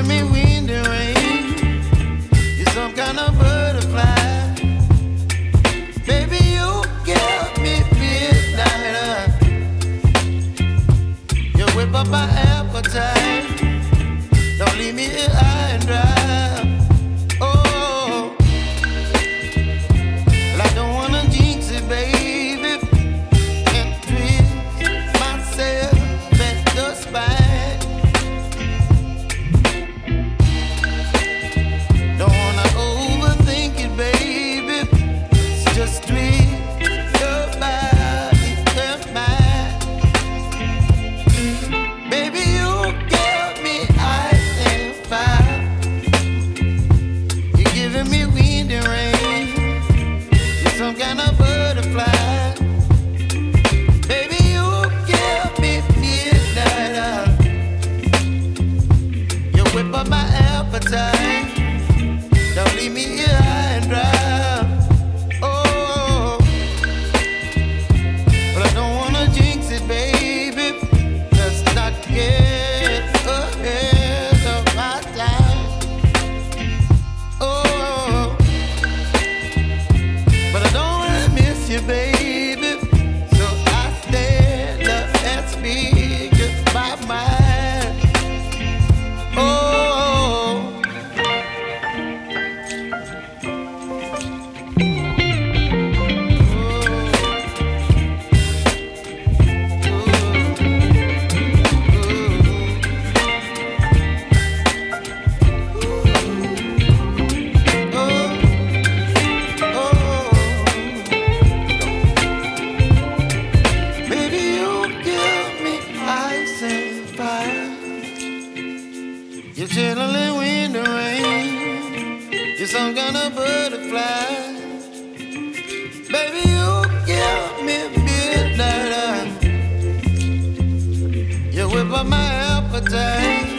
giving me wind and rain. You're some kind of butterfly. Baby, you give me midnight. You whip up my appetite. Don't leave me here high and dry. Oh, well, I don't wanna jinx it, baby, and twist myself at the spine. Don't wanna overthink it, baby. It's just twist your body and mine. Baby, you give me ice and fire. You're giving me wind and rain. You're some kind of butterfly. Baby, you give me midnight. You whip up my appetite. Don't leave me here high and dry. Oh, but I don't wanna jinx it, baby. Let's not get ahead of my time. Oh, but I don't wanna miss you, baby. So I stand up and speak just my mind. Oh. You're chilling wind and rain. You're some kind of butterfly. Baby, you give me midnight. You whip up my appetite.